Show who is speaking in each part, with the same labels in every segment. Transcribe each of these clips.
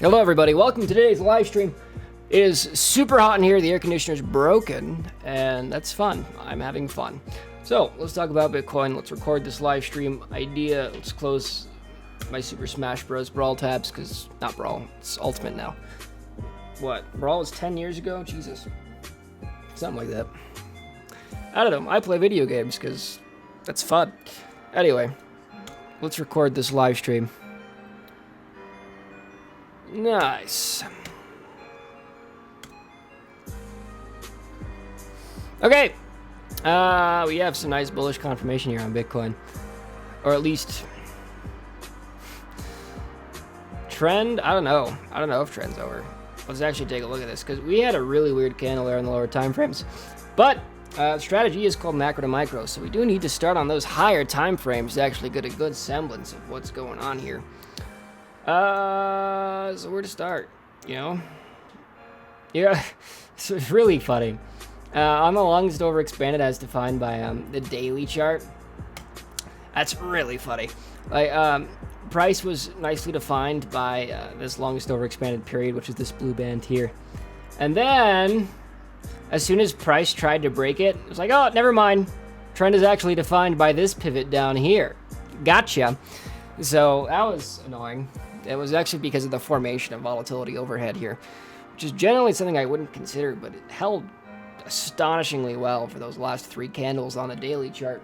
Speaker 1: Hello everybody, welcome to today's live stream. It is super hot in here, the air conditioner's broken, and that's fun. I'm having fun. So, let's talk about Bitcoin. Let's record this live stream idea. Let's close my Super Smash Bros. Brawl tabs, because, not Brawl, it's Ultimate now. What, Brawl was 10 years ago? Jesus. Something like that. I don't know, I play video games, because that's fun. Anyway, let's record this live stream. Nice. Okay. We have some nice bullish confirmation here on Bitcoin. Or at least trend, I don't know. I don't know if trend's over. Let's actually take a look at this because we had a really weird candle there in the lower time frames. But strategy is called macro to micro, so we do need to start on those higher time frames to actually get a good semblance of what's going on here. So where to start, you know? Yeah, it's really funny. On the longest overexpanded as defined by the daily chart, that's really funny. Like, price was nicely defined by this longest overexpanded period, which is this blue band here. And then, as soon as price tried to break it, it was like, oh, never mind. Trend is actually defined by this pivot down here. Gotcha. So that was annoying. It was actually because of the formation of volatility overhead here, which is generally something I wouldn't consider, but it held astonishingly well for those last 3 candles on the daily chart.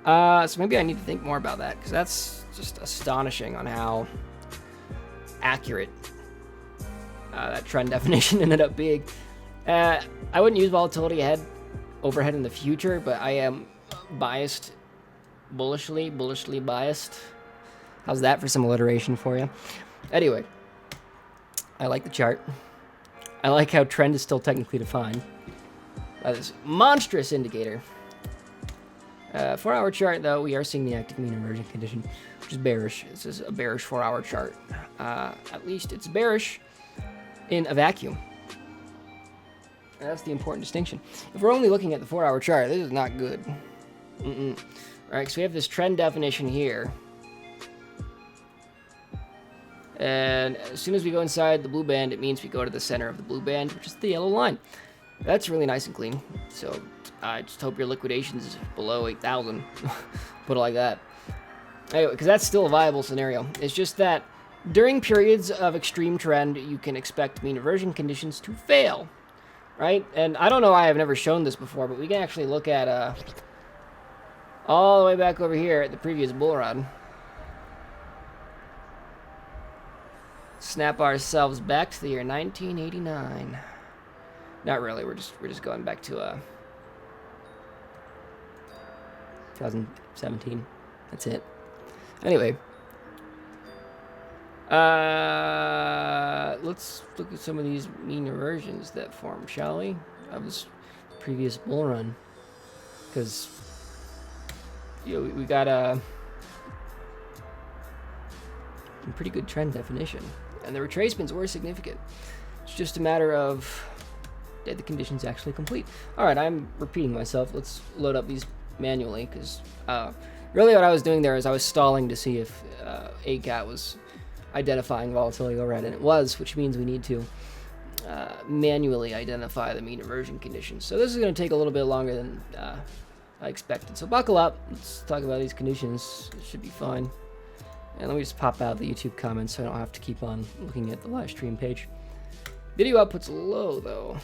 Speaker 1: So maybe I need to think more about that, because that's just astonishing on how accurate that trend definition ended up being. I wouldn't use volatility overhead in the future, but I am biased, bullishly biased. How's that for some alliteration for you? Anyway, I like the chart. I like how trend is still technically defined by this monstrous indicator. 4-hour chart, though, we are seeing the active mean inversion condition, which is bearish. This is a bearish 4-hour chart. At least it's bearish in a vacuum. That's the important distinction. If we're only looking at the 4-hour chart, this is not good. All right, so we have this trend definition here. And as soon as we go inside the blue band, it means we go to the center of the blue band, which is the yellow line. That's really nice and clean. So I just hope your liquidation is below 8,000. Put it like that. Anyway, because that's still a viable scenario. It's just that during periods of extreme trend, you can expect mean reversion conditions to fail, right? And I don't know why I've never shown this before, but we can actually look at all the way back over here at the previous bull run. Snap ourselves back to the year 1989. Not really. We're just going back to 2017. That's it. Anyway, let's look at some of these mean reversions that formed, shall we? Of this previous bull run, because we got a pretty good trend definition. And the retracements were significant. It's just a matter of, did the conditions actually complete? Alright, I'm repeating myself. Let's load up these manually, because really what I was doing there is I was stalling to see if ACAT was identifying volatility overhead, and it was, which means we need to manually identify the mean reversion conditions. So this is going to take a little bit longer than I expected. So buckle up. Let's talk about these conditions. It should be fine. And let me just pop out the YouTube comments so I don't have to keep on looking at the live stream page. Video output's low, though.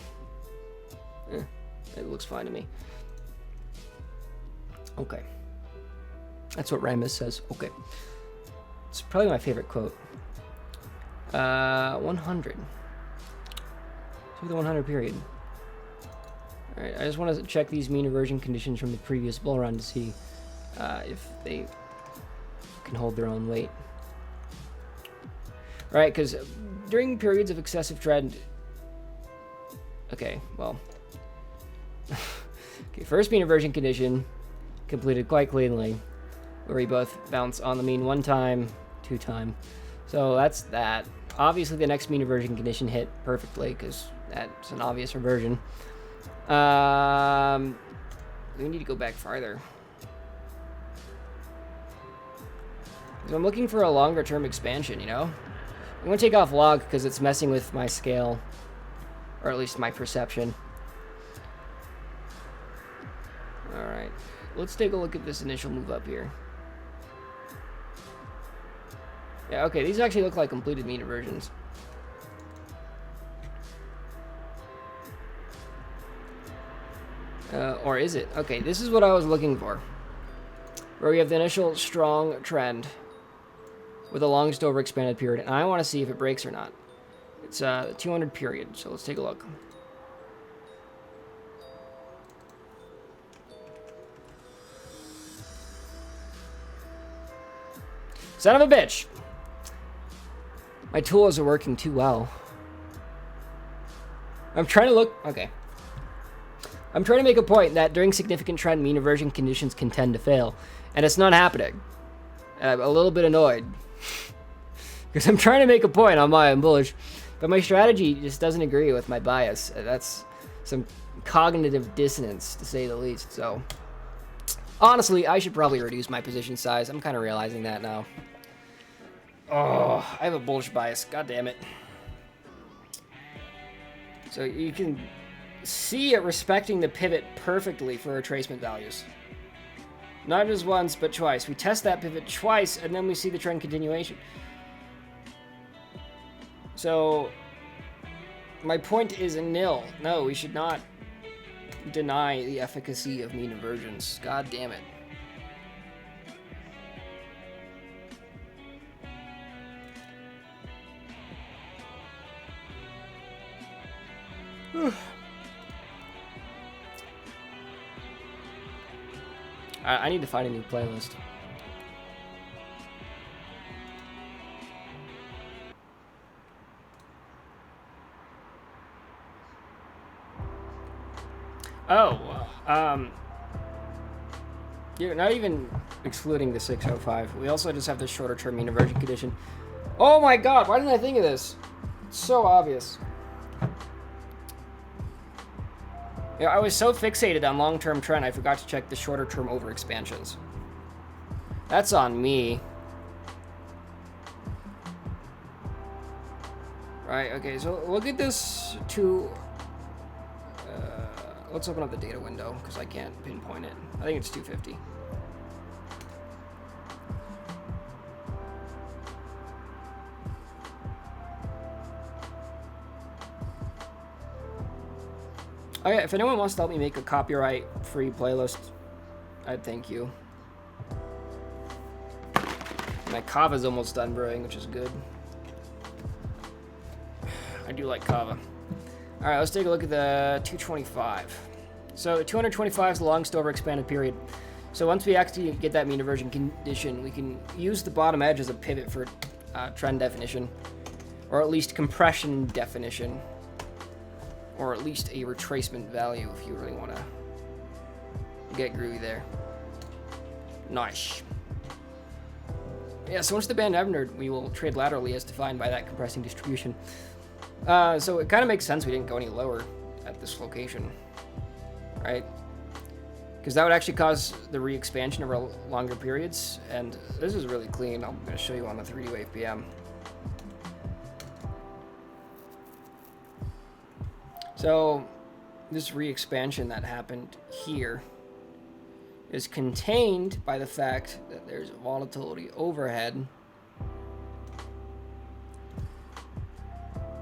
Speaker 1: It looks fine to me. Okay. That's what Ramus says. Okay. It's probably my favorite quote. 100. Through the 100 period. Alright, I just want to check these mean reversion conditions from the previous bull run to see if they can hold their own weight. Right, because during periods of excessive trend... Okay, well... okay, first mean reversion condition completed quite cleanly, where we both bounce on the mean 1 time, 2 time. So that's that. Obviously the next mean reversion condition hit perfectly, because that's an obvious reversion. We need to go back farther. So I'm looking for a longer term expansion, you know? I'm going to take off log because it's messing with my scale, or at least my perception. Alright, let's take a look at this initial move up here. Yeah, okay, these actually look like completed meter versions. Or is it? Okay, this is what I was looking for. Where we have the initial strong trend with a longest overexpanded period. And I want to see if it breaks or not. It's the 200 period, so let's take a look. Son of a bitch! My tools are working too well. I'm trying to look... Okay. I'm trying to make a point that during significant trend, mean reversion conditions can tend to fail. And it's not happening. And I'm a little bit annoyed. Because I'm trying to make a point on why I'm bullish. But my strategy just doesn't agree with my bias. That's some cognitive dissonance, to say the least. So, honestly, I should probably reduce my position size. I'm kind of realizing that now. Oh, I have a bullish bias. God damn it. So you can see it respecting the pivot perfectly for retracement values. Not just once, but twice. We test that pivot twice, and then we see the trend continuation. So, my point is nil. No, we should not deny the efficacy of mean inversions. God damn it. I need to find a new playlist. You're not even excluding the 605. We also just have the shorter term mean reversion condition. Oh my god, why didn't I think of this? It's so obvious. Yeah, I was so fixated on long-term trend, I forgot to check the shorter-term overexpansions. That's on me. Right, okay, so look at this let's open up the data window, because I can't pinpoint it. I think it's 250. Oh yeah, if anyone wants to help me make a copyright-free playlist, I'd thank you. My kava's almost done brewing, which is good. I do like kava. Alright, let's take a look at the 225. So the 225 is the longest overexpanded period. So once we actually get that mean reversion condition, we can use the bottom edge as a pivot for trend definition, or at least compression definition. Or at least a retracement value if you really want to get groovy there. Nice. Yeah, so once the band entered, we will trade laterally as defined by that compressing distribution. So it kind of makes sense we didn't go any lower at this location, right? Because that would actually cause the re-expansion over longer periods, and this is really clean. I'm going to show you on the 3D Wave PM. So, this re-expansion that happened here is contained by the fact that there's a volatility overhead.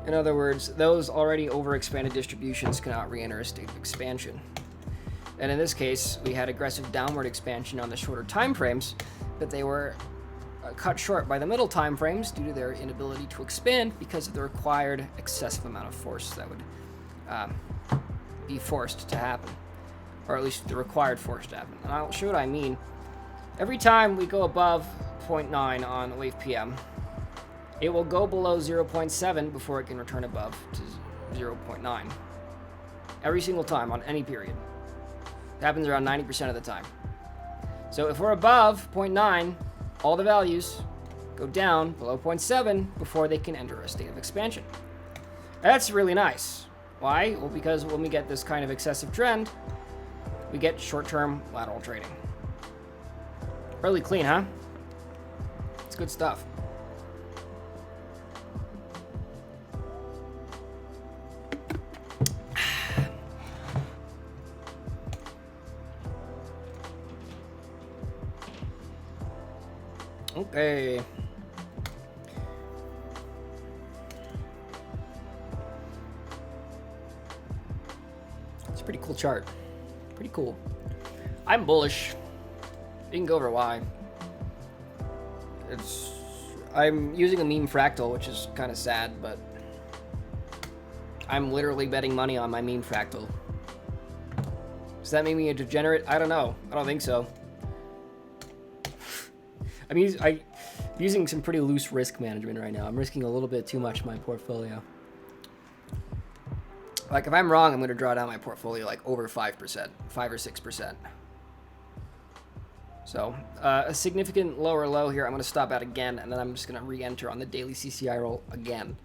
Speaker 1: In other words, those already overexpanded distributions cannot re-enter a state of expansion. And in this case, we had aggressive downward expansion on the shorter time frames, but they were cut short by the middle time frames due to their inability to expand because of the required excessive amount of force that would be forced to happen, or at least the required force to happen. And I'll show what I mean. Every time we go above 0.9 on Wave PM, it will go below 0.7 before it can return above to 0.9. Every single time on any period. It happens around 90% of the time. So if we're above 0.9, all the values go down below 0.7 before they can enter a state of expansion. That's really nice. Why? Well, because when we get this kind of excessive trend, we get short-term lateral trading. Really clean, huh? It's good stuff. Okay. It's a pretty cool chart. Pretty cool. I'm bullish. You can go over why. I'm using a meme fractal, which is kind of sad, but I'm literally betting money on my meme fractal. Does that make me a degenerate? I don't know. I don't think so. I'm using some pretty loose risk management right now. I'm risking a little bit too much in my portfolio. Like, if I'm wrong, I'm going to draw down my portfolio like over 5%, 5 or 6%. So, a significant lower low here. I'm going to stop out again, and then I'm just going to re-enter on the daily CCI roll again.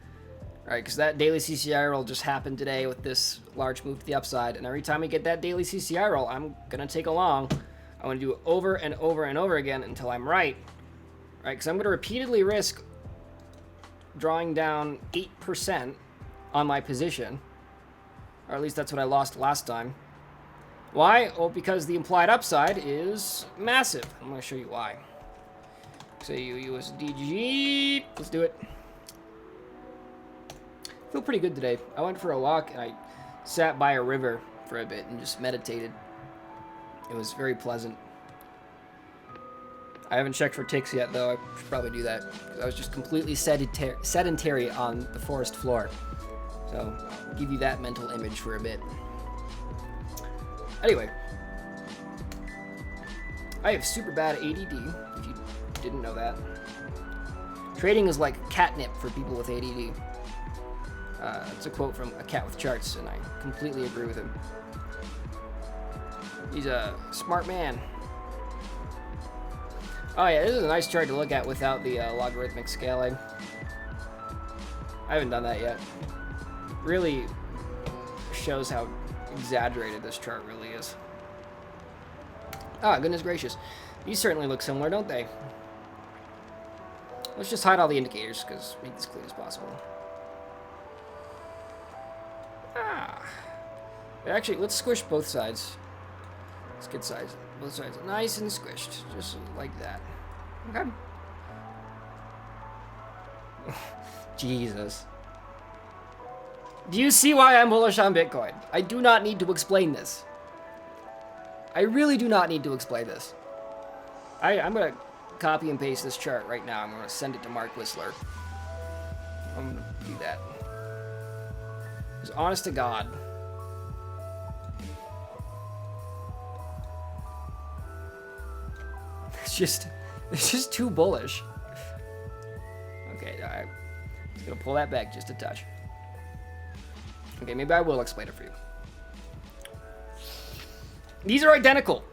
Speaker 1: All right, because that daily CCI roll just happened today with this large move to the upside, and every time we get that daily CCI roll, I'm going to take a long. I'm going to do it over and over and over again until I'm right. Right, because I'm going to repeatedly risk drawing down 8% on my position. Or at least that's what I lost last time. Why? Well, because the implied upside is massive. I'm going to show you why. Say USDG. Let's do it. I feel pretty good today. I went for a walk and I sat by a river for a bit and just meditated. It was very pleasant. I haven't checked for ticks yet, though. I should probably do that. I was just completely sedentary on the forest floor. So, I'll give you that mental image for a bit. Anyway. I have super bad ADD, if you didn't know that. Trading is like catnip for people with ADD. It's a quote from A Cat with Charts, and I completely agree with him. He's a smart man. Oh yeah, this is a nice chart to look at without the logarithmic scaling. I haven't done that yet. Really shows how exaggerated this chart really is. Ah, goodness gracious. These certainly look similar, don't they? Let's just hide all the indicators, because make this clean as possible. Ah. Actually, let's squish both sides. Let's get sides. Both sides nice and squished, just like that. Okay. Jesus. Do you see why I'm bullish on Bitcoin? I do not need to explain this. I really do not need to explain this. I'm going to copy and paste this chart right now. I'm going to send it to Mark Whistler. I'm going to do that. Because honest to God, it's just too bullish. Okay, I'm just gonna pull that back just a touch. Okay, maybe I will explain it for you. These are identical.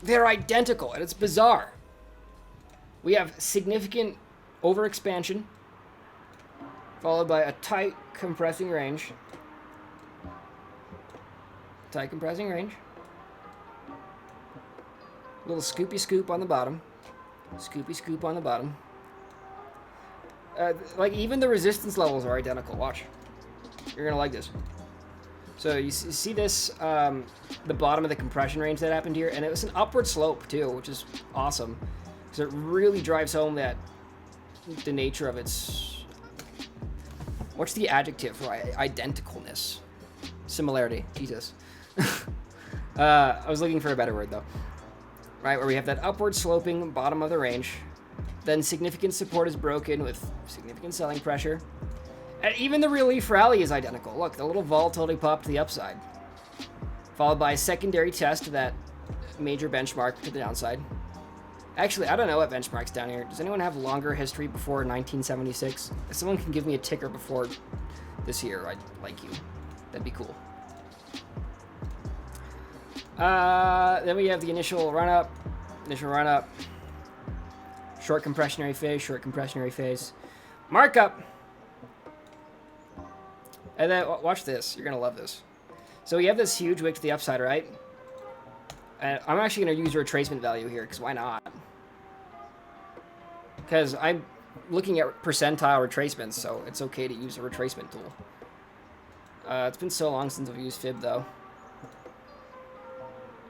Speaker 1: They're identical, and it's bizarre. We have significant overexpansion, followed by a tight compressing range. Tight compressing range. Little scoopy scoop on the bottom. Scoopy scoop on the bottom. Like, even the resistance levels are identical. Watch. You're going to like this. So, you see this, the bottom of the compression range that happened here? And it was an upward slope, too, which is awesome. So, it really drives home that the nature of its... What's the adjective for identicalness? Similarity. Jesus. I was looking for a better word, though. Right, where we have that upward sloping bottom of the range. Then significant support is broken with significant selling pressure. And even the relief rally is identical. Look, the little volatility pop to the upside. Followed by a secondary test of that major benchmark to the downside. Actually, I don't know what benchmark's down here. Does anyone have longer history before 1976? If someone can give me a ticker before this year, I'd like you. That'd be cool. Then we have the initial run-up, short compressionary phase, markup, and then watch this. You're gonna love this. So we have this huge wick to the upside, right? And I'm actually gonna use a retracement value here, because why not? Because I'm looking at percentile retracements, so it's okay to use a retracement tool. It's been so long since I've used Fib, though.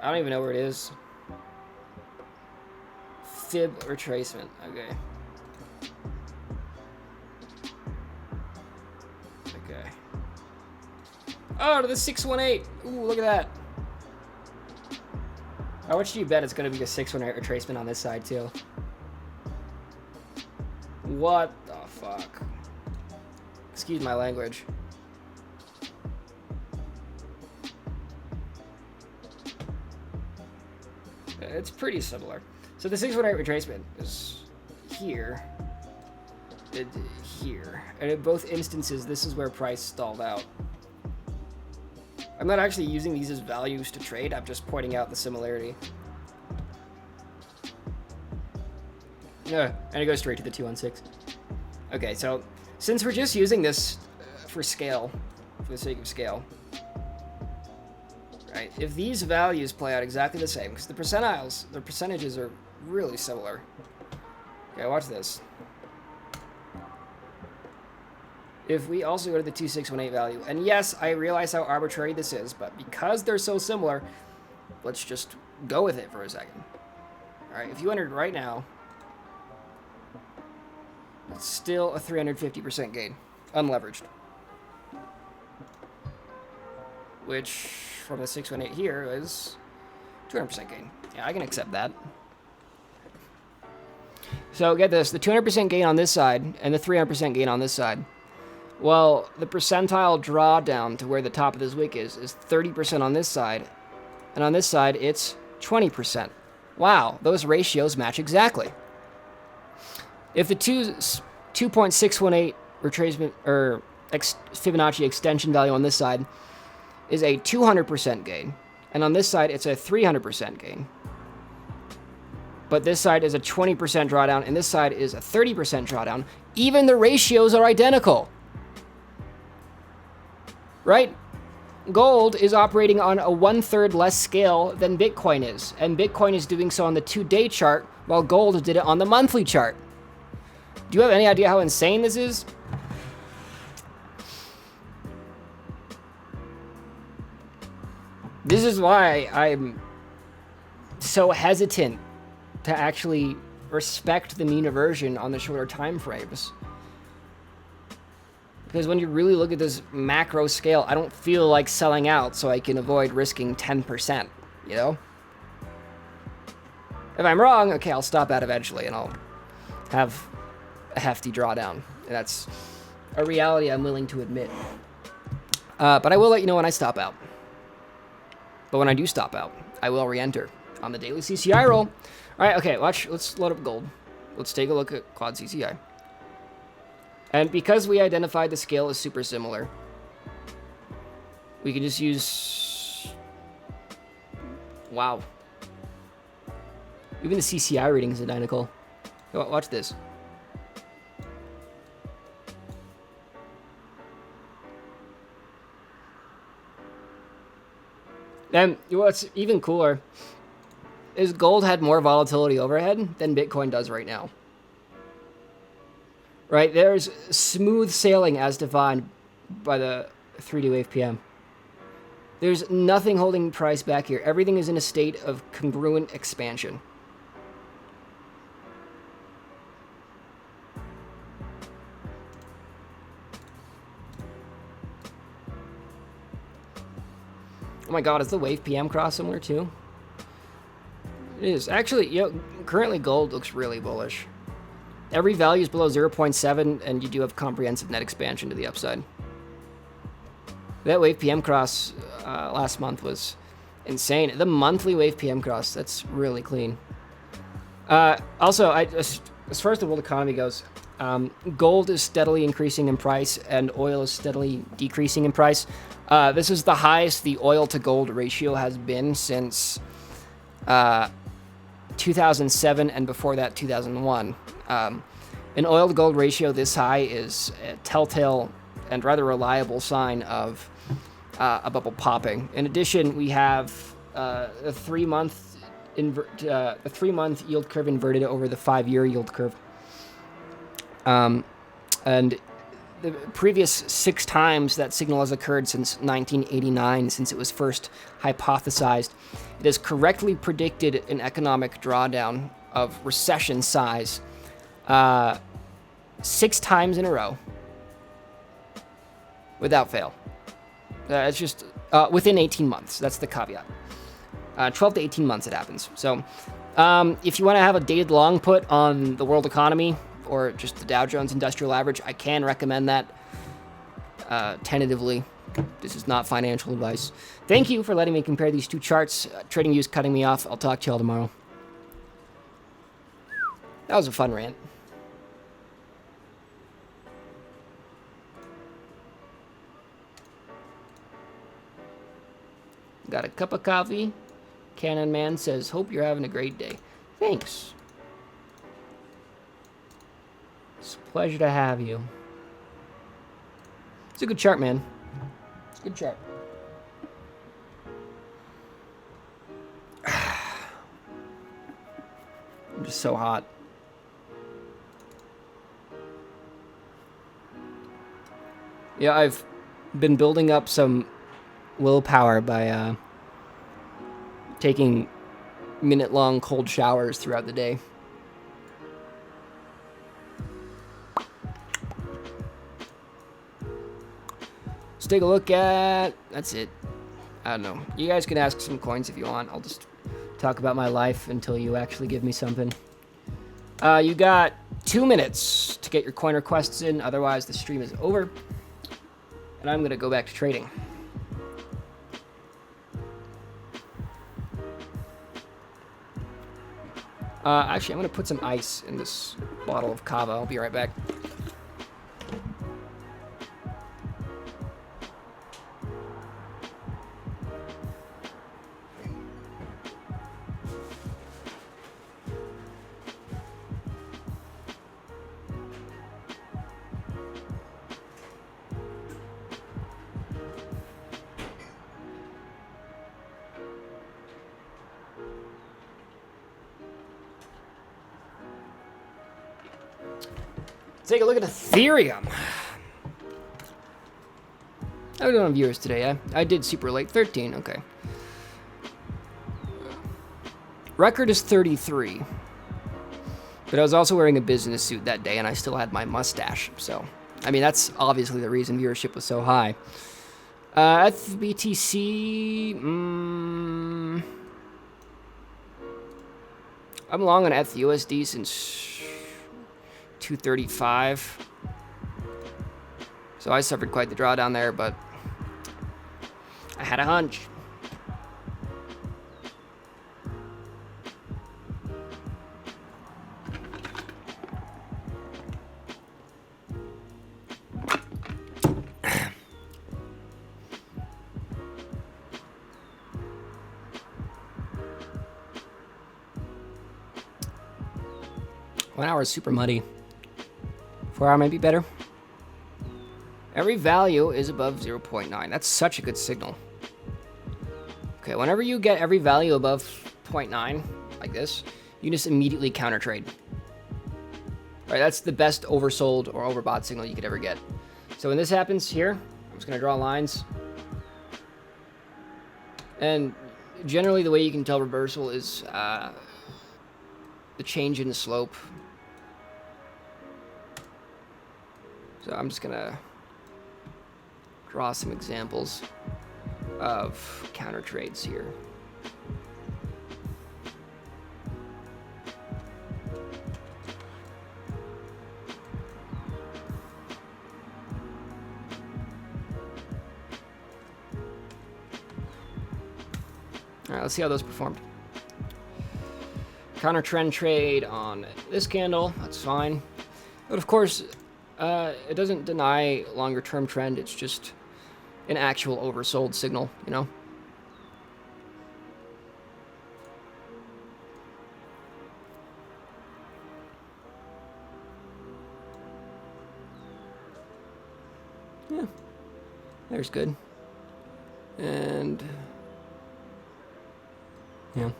Speaker 1: I don't even know where it is. fib retracement. Okay. Okay. Oh, to the 618. Ooh, look at that. How much do you bet it's going to be a 618 retracement on this side, too? What the fuck? Excuse my language. It's pretty similar. So the 618 retracement is here. Here. And in both instances, this is where price stalled out. I'm not actually using these as values to trade. I'm just pointing out the similarity. Yeah, and it goes straight to the 216. Okay, so since we're just using this for scale, for the sake of scale, right? If these values play out exactly the same, because the percentages are really similar. Okay, watch this. If we also go to the 2618 value, and yes, I realize how arbitrary this is, but because they're so similar, let's just go with it for a second. All right, if you entered right now, it's still a 350% gain, unleveraged. Which, from the 618 here, is 200% gain. Yeah, I can accept that. So get this, the 200% gain on this side, and the 300% gain on this side. Well, the percentile drawdown to where the top of this wick is 30% on this side, and on this side, it's 20%. Wow, those ratios match exactly. If the 2.618 retracement or Fibonacci extension value on this side is a 200% gain, and on this side it's a 300% gain, but this side is a 20% drawdown, and this side is a 30% drawdown, even the ratios are identical. Right? Gold is operating on a 1/3 less scale than Bitcoin is, and Bitcoin is doing so on the 2-day chart, while gold did it on the monthly chart. Do you have any idea how insane this is? This is why I'm so hesitant to actually respect the mean reversion on the shorter time frames. Because when you really look at this macro scale, I don't feel like selling out so I can avoid risking 10%, you know? If I'm wrong, okay, I'll stop out eventually and I'll have a hefty drawdown. And that's a reality I'm willing to admit. But I will let you know when I stop out. But when I do stop out, I will re-enter on the daily CCI roll. All right, okay, let's load up gold. Let's take a look at quad CCI. And because we identified the scale as super similar, we can just use... Wow. Even the CCI reading is identical. Watch this. And what's even cooler is gold had more volatility overhead than Bitcoin does right now. Right, there's smooth sailing as defined by the 3D Wave PM. There's nothing holding price back here. Everything is in a state of congruent expansion. Oh my god, is the Wave PM cross similar too? It is. Actually, you know, currently gold looks really bullish. Every value is below 0.7, and you do have comprehensive net expansion to the upside. That Wave PM cross last month was insane. The monthly Wave PM cross, that's really clean. Also, as far as the world economy goes, gold is steadily increasing in price, and oil is steadily decreasing in price. This is the highest the oil to gold ratio has been since 2007, and before that, 2001. An oil to gold ratio this high is a telltale and rather reliable sign of a bubble popping. In addition, we have a 3-month yield curve inverted over the 5-year yield curve. And the previous 6 times that signal has occurred since 1989, since it was first hypothesized, it has correctly predicted an economic drawdown of recession size 6 times in a row without fail. It's just within 18 months. That's the caveat. 12 to 18 months it happens. So if you want to have a dated long put on the world economy or just the Dow Jones Industrial Average, I can recommend that tentatively. This is not financial advice. Thank you for letting me compare these two charts. TradingView's cutting me off. I'll talk to y'all tomorrow. That was a fun rant. Got a cup of coffee. Cannon Man says, hope you're having a great day. Thanks. It's a pleasure to have you. It's a good chart, man. It's a good chart. I'm just so hot. Yeah, I've been building up some willpower by taking minute-long cold showers throughout the day. Let's take a look at... That's it. I don't know. You guys can ask some coins if you want. I'll just talk about my life until you actually give me something. You got 2 minutes to get your coin requests in. Otherwise, the stream is over. And I'm going to go back to trading. Actually, I'm going to put some ice in this bottle of kava. I'll be right back. Take a look at Ethereum. How are we doing on viewers today? I did super late. 13, okay. Record is 33. But I was also wearing a business suit that day, and I still had my mustache. So, I mean, that's obviously the reason viewership was so high. FBTC... I'm long on ETHUSD since 235. So I suffered quite the drawdown there, but I had a hunch. One hour is super muddy. 4 hour might be better. Every value is above 0.9. That's such a good signal. Okay, whenever you get every value above 0.9, like this, you just immediately counter trade. All right, that's the best oversold or overbought signal you could ever get. So when this happens here, I'm just gonna draw lines. And generally the way you can tell reversal is the change in the slope. So I'm just gonna draw some examples of counter trades here. All right, let's see how those performed. Counter trend trade on this candle, that's fine. But of course, it doesn't deny longer term trend, it's just an actual oversold signal, you know? Yeah, there's good. And yeah.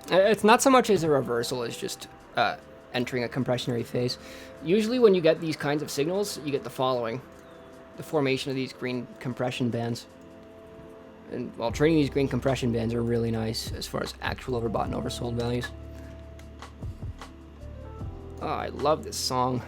Speaker 1: It's not so much as a reversal as just entering a compressionary phase. Usually when you get these kinds of signals, you get the following. The formation of these green compression bands. And while trading these green compression bands are really nice as far as actual overbought and oversold values. Oh, I love this song.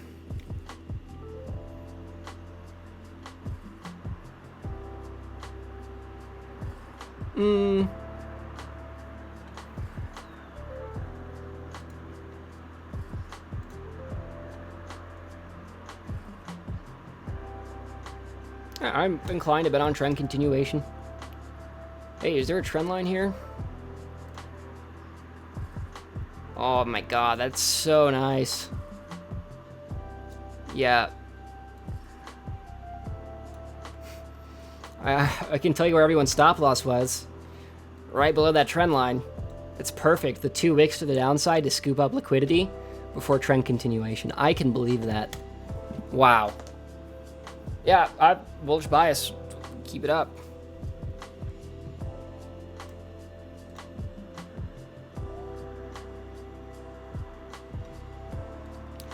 Speaker 1: I'm inclined to bet on trend continuation. Hey, is there a trend line here? Oh my god, that's so nice. Yeah. I can tell you where everyone's stop loss was. Right below that trend line. It's perfect. The 2 wicks to the downside to scoop up liquidity before trend continuation. I can believe that. Wow. Yeah, bullish bias. Keep it up.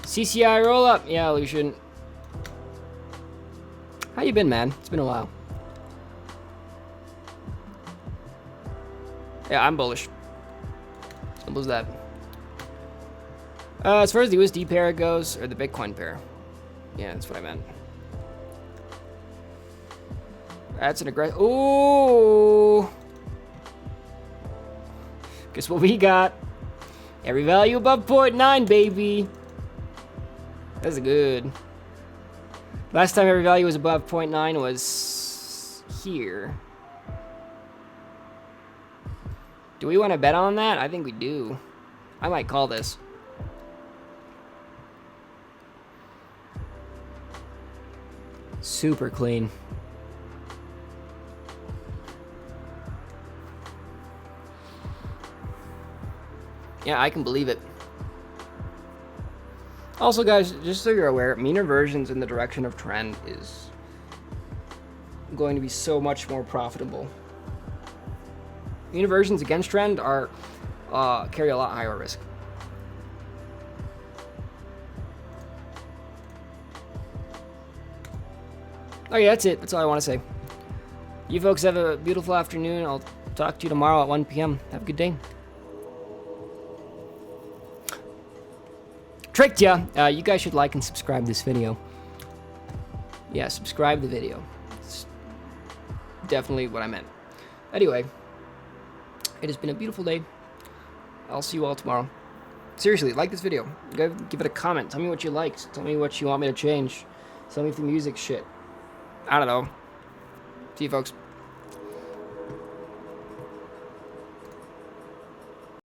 Speaker 1: CCI roll up. Yeah, Lucian. How you been, man? It's been a while. Yeah, I'm bullish. Simple as that. As far as the USD pair goes, or the Bitcoin pair. Yeah, that's what I meant. That's an aggressive. Ooh. Guess what we got? Every value above 0.9, baby. That's good. Last time every value was above 0.9 was here. Do we want to bet on that? I think we do. I might call this. Super clean. Yeah, I can believe it. Also, guys, just so you're aware, mean reversions in the direction of trend is going to be so much more profitable. Mean reversions against trend are carry a lot higher risk. Okay, that's it. That's all I want to say. You folks have a beautiful afternoon. I'll talk to you tomorrow at 1 p.m. Have a good day. Tricked ya! You guys should like and subscribe this video. Yeah, subscribe the video. It's definitely what I meant. Anyway, it has been a beautiful day. I'll see you all tomorrow. Seriously, like this video. Give it a comment. Tell me what you liked. Tell me what you want me to change. Tell me if the music's shit. I don't know. See you folks.